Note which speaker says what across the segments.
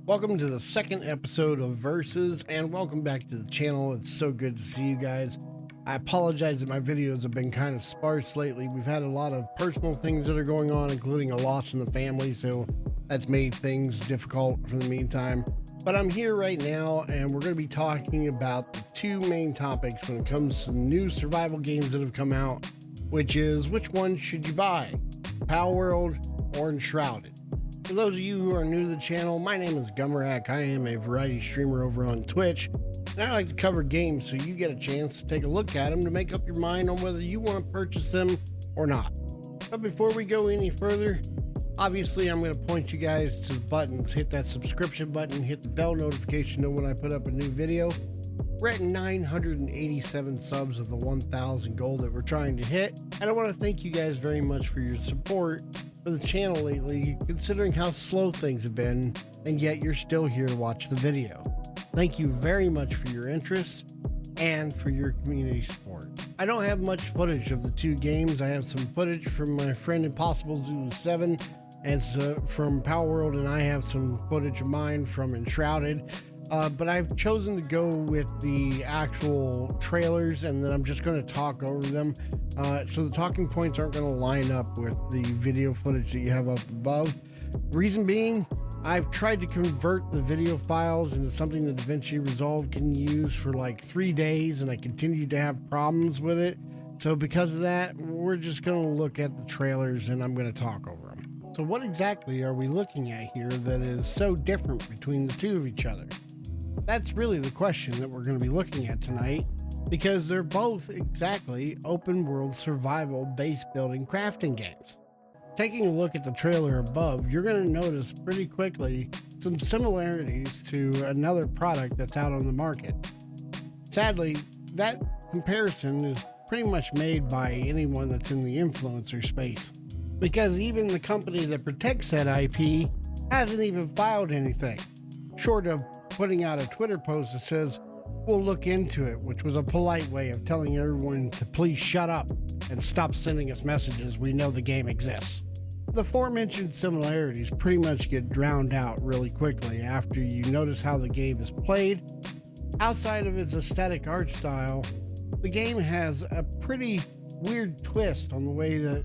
Speaker 1: Welcome to the second episode of Versus, and welcome back to the channel. It's so good to see you guys. I apologize that my videos have been kind of sparse lately. We've had a lot of personal things that are going on, including a loss in the family, so that's made things difficult for the meantime. But I'm here right now, and we're going to be talking about the two main topics when it comes to new survival games that have come out, which is which one should you buy, PalWorld or Enshrouded? For those of you who are new to the channel, my name is Gummerak. I am a variety streamer over on Twitch, and I like to cover games so you get a chance to take a look at them to make up your mind on whether you want to purchase them or not. But before we go any further, obviously I'm going to point you guys to the buttons. Hit that subscription button, hit the bell notification to know when I put up a new video. We're at 987 subs of the 1,000 goal that we're trying to hit, and I want to thank you guys very much for your support for the channel lately, considering how slow things have been, and yet you're still here to watch the video. Thank you very much for your interest and for your community support. I don't have much footage of the two games. I have some footage from my friend Impossible Zulu 7 and from PalWorld, and I have some footage of mine from Enshrouded. But I've chosen to go with the actual trailers, and then I'm just going to talk over them. So the talking points aren't going to line up with the video footage that you have up above. Reason being, I've tried to convert the video files into something that DaVinci Resolve can use for like 3 days, and I continue to have problems with it. So because of that, we're just going to look at the trailers and I'm going to talk over them. So what exactly are we looking at here that is so different between the two of each other? That's really the question that we're going to be looking at tonight, because they're both exactly open world survival base building crafting games. Taking a look at the trailer above, you're going to notice pretty quickly some similarities to another product that's out on the market. Sadly, that comparison is pretty much made by anyone that's in the influencer space, because even the company that protects that IP hasn't even filed anything, short of putting out a Twitter post that says, "We'll look into it," which was a polite way of telling everyone to please shut up and stop sending us messages. We know the game exists. The aforementioned similarities pretty much get drowned out really quickly after you notice how the game is played. Outside of its aesthetic art style, the game has a pretty weird twist on the way that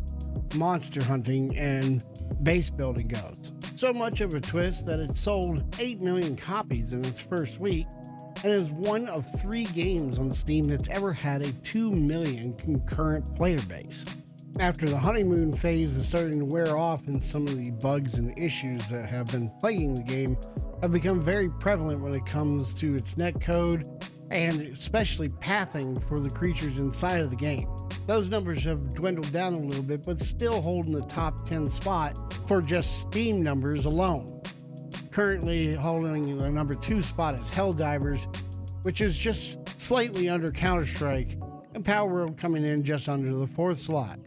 Speaker 1: monster hunting and base building goes. So much of a twist that it sold 8 million copies in its first week, and is one of 3 games on Steam that's ever had a 2 million concurrent player base. After the honeymoon phase is starting to wear off and some of the bugs and issues that have been plaguing the game have become very prevalent when it comes to its netcode and especially pathing for the creatures inside of the game. Those numbers have dwindled down a little bit, but still holding the top 10 spot for just Steam numbers alone. Currently holding the number 2 spot is Helldivers, which is just slightly under Counter-Strike, and PalWorld coming in just under the 4th slot.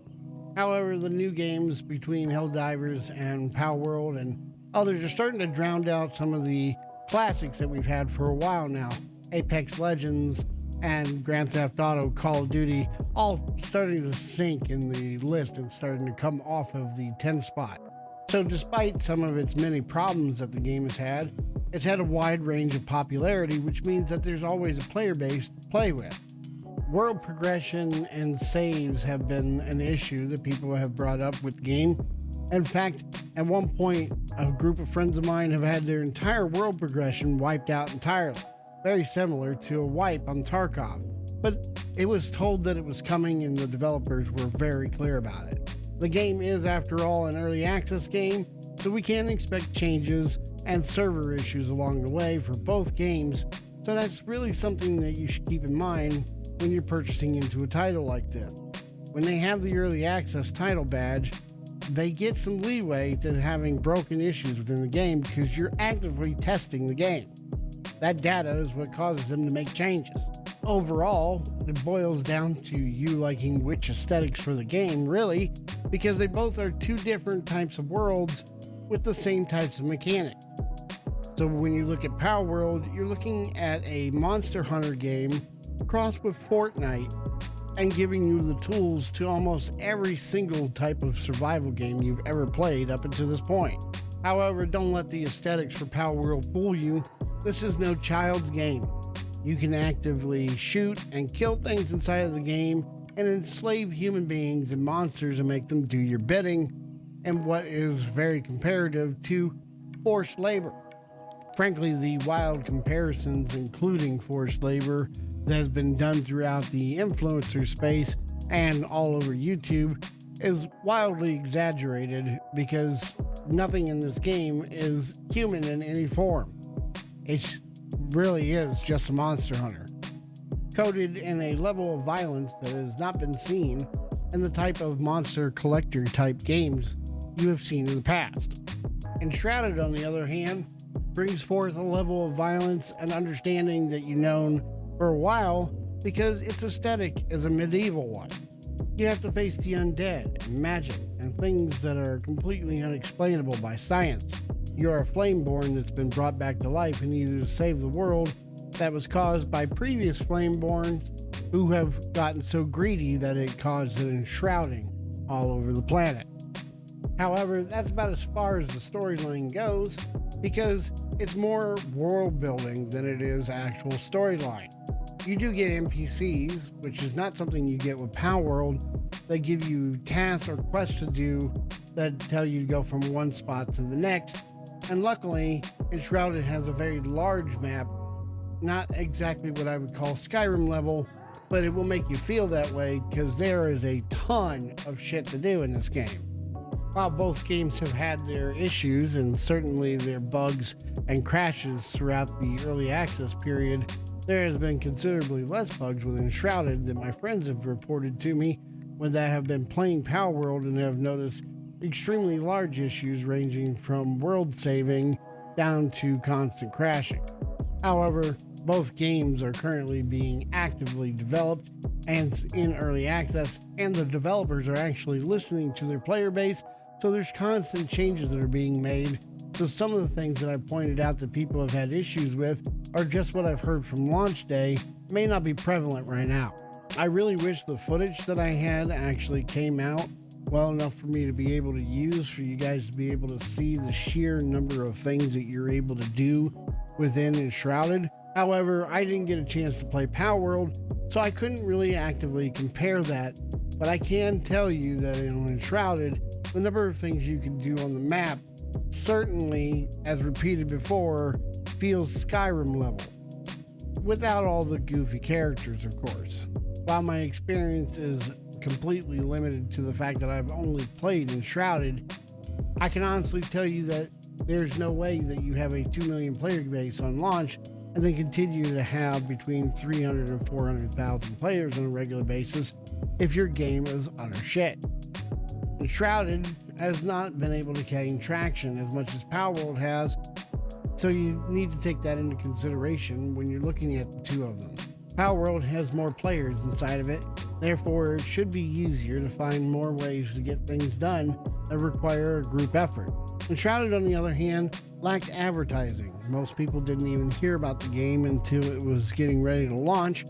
Speaker 1: However, the new games between Helldivers and PalWorld and others are starting to drown out some of the classics that we've had for a while now. Apex Legends and Grand Theft Auto, Call of Duty, all starting to sink in the list and starting to come off of the 10th spot. So despite some of its many problems that the game has had, it's had a wide range of popularity, which means that there's always a player base to play with. World progression and saves have been an issue that people have brought up with the game. In fact, at one point, a group of friends of mine have had their entire world progression wiped out entirely. Very similar to a wipe on Tarkov, but it was told that it was coming and the developers were very clear about it. The game is, after all, an early access game, so we can expect changes and server issues along the way for both games, so that's really something that you should keep in mind when you're purchasing into a title like this. When they have the early access title badge, they get some leeway to having broken issues within the game because you're actively testing the game. That data is what causes them to make changes. Overall, it boils down to you liking which aesthetics for the game, really, because they both are 2 different types of worlds with the same types of mechanics. So when you look at PalWorld, you're looking at a monster hunter game crossed with Fortnite and giving you the tools to almost every single type of survival game you've ever played up until this point. However, don't let the aesthetics for PalWorld fool you. This is no child's game. You can actively shoot and kill things inside of the game and enslave human beings and monsters and make them do your bidding, and what is very comparative to forced labor. Frankly, the wild comparisons, including forced labor, that has been done throughout the influencer space and all over YouTube is wildly exaggerated because nothing in this game is human in any form. It really is just a monster hunter, coded in a level of violence that has not been seen in the type of monster collector type games you have seen in the past. Enshrouded, on the other hand, brings forth a level of violence and understanding that you've known for a while because its aesthetic is a medieval one. You have to face the undead and magic and things that are completely unexplainable by science. You're a flameborn that's been brought back to life and either to save the world that was caused by previous flameborns who have gotten so greedy that it caused an enshrouding all over the planet. However, that's about as far as the storyline goes because it's more world building than it is actual storyline. You do get NPCs, which is not something you get with PalWorld. They give you tasks or quests to do that tell you to go from one spot to the next. And luckily, Enshrouded has a very large map, not exactly what I would call Skyrim level, but it will make you feel that way because there is a ton of shit to do in this game. While both games have had their issues and certainly their bugs and crashes throughout the early access period, there has been considerably less bugs with Enshrouded than my friends have reported to me when they have been playing PalWorld and have noticed extremely large issues ranging from world saving down to constant crashing. However, both games are currently being actively developed and in early access, and the developers are actually listening to their player base, so there's constant changes that are being made. So some of the things that I pointed out that people have had issues with are just what I've heard from launch day, may not be prevalent right now. I really wish the footage that I had actually came out well enough for me to be able to use for you guys to be able to see the sheer number of things that you're able to do within Enshrouded. However, I didn't get a chance to play PalWorld, so I couldn't really actively compare that, but I can tell you that in Enshrouded, the number of things you can do on the map certainly, as repeated before, feels Skyrim level, without all the goofy characters, of course. While my experience is completely limited to the fact that I've only played Enshrouded, I can honestly tell you that there's no way that you have a 2 million player base on launch and then continue to have between 300 and 400,000 players on a regular basis if your game is utter shit. Enshrouded has not been able to gain traction as much as PalWorld has, so you need to take that into consideration when you're looking at the two of them. PalWorld has more players inside of it, therefore it should be easier to find more ways to get things done that require a group effort. Enshrouded, on the other hand, lacked advertising. Most people didn't even hear about the game until it was getting ready to launch,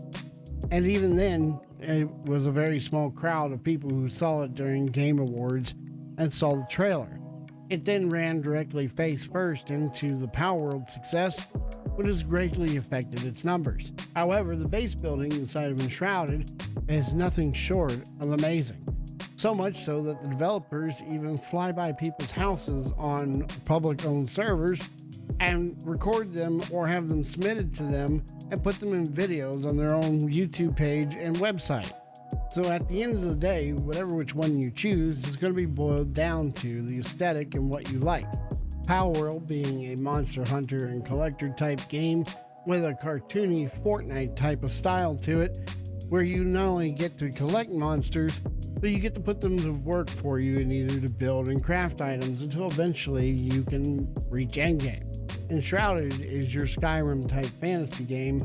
Speaker 1: and even then, it was a very small crowd of people who saw it during Game Awards and saw the trailer. It then ran directly face first into the PalWorld success, which has greatly affected its numbers. However, the base building inside of Enshrouded is nothing short of amazing. So much so that the developers even fly by people's houses on public-owned servers and record them or have them submitted to them and put them in videos on their own YouTube page and website. So at the end of the day, whatever which one you choose is going to be boiled down to the aesthetic and what you like. PalWorld being a monster hunter and collector type game with a cartoony Fortnite type of style to it, where you not only get to collect monsters, but you get to put them to work for you and either to build and craft items until eventually you can reach endgame. Enshrouded is your Skyrim type fantasy game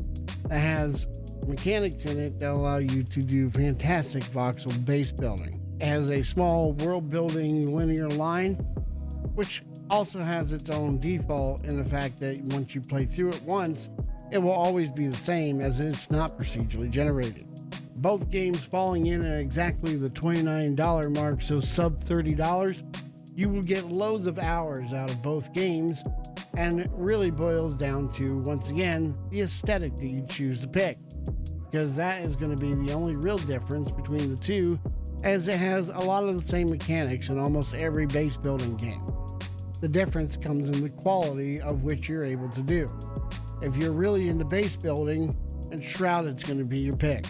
Speaker 1: that has mechanics in it that allow you to do fantastic voxel base building. It has a small world building linear line, which also has its own default in the fact that once you play through it once, it will always be the same as it's not procedurally generated. Both games falling in at exactly the $29 mark, so sub $30, you will get loads of hours out of both games, and it really boils down to, once again, the aesthetic that you choose to pick, because that is going to be the only real difference between the two, as it has a lot of the same mechanics in almost every base building game. The difference comes in the quality of which you're able to do. If you're really into base building, Enshrouded's going to be your pick.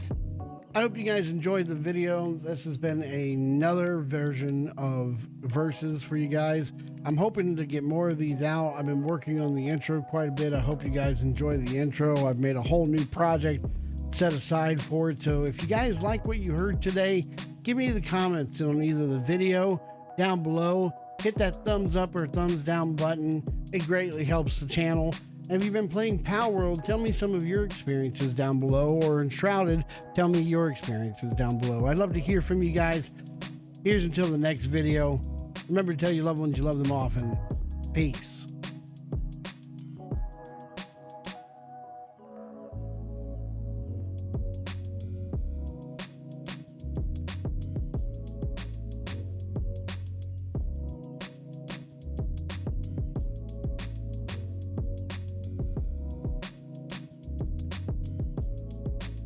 Speaker 1: I hope you guys enjoyed the video. This has been another version of Versus for you guys. I'm hoping to get more of these out. I've been working on the intro quite a bit. I hope you guys enjoy the intro. I've made a whole new project set aside for it. So if you guys like what you heard today, give me the comments on either the video down below. Hit that thumbs up or thumbs down button. It greatly helps the channel. And if you've been playing PalWorld, tell me some of your experiences down below, or Enshrouded, tell me your experiences down below. I'd love to hear from you guys. Here's until the next video. Remember to tell your loved ones you love them often. Peace.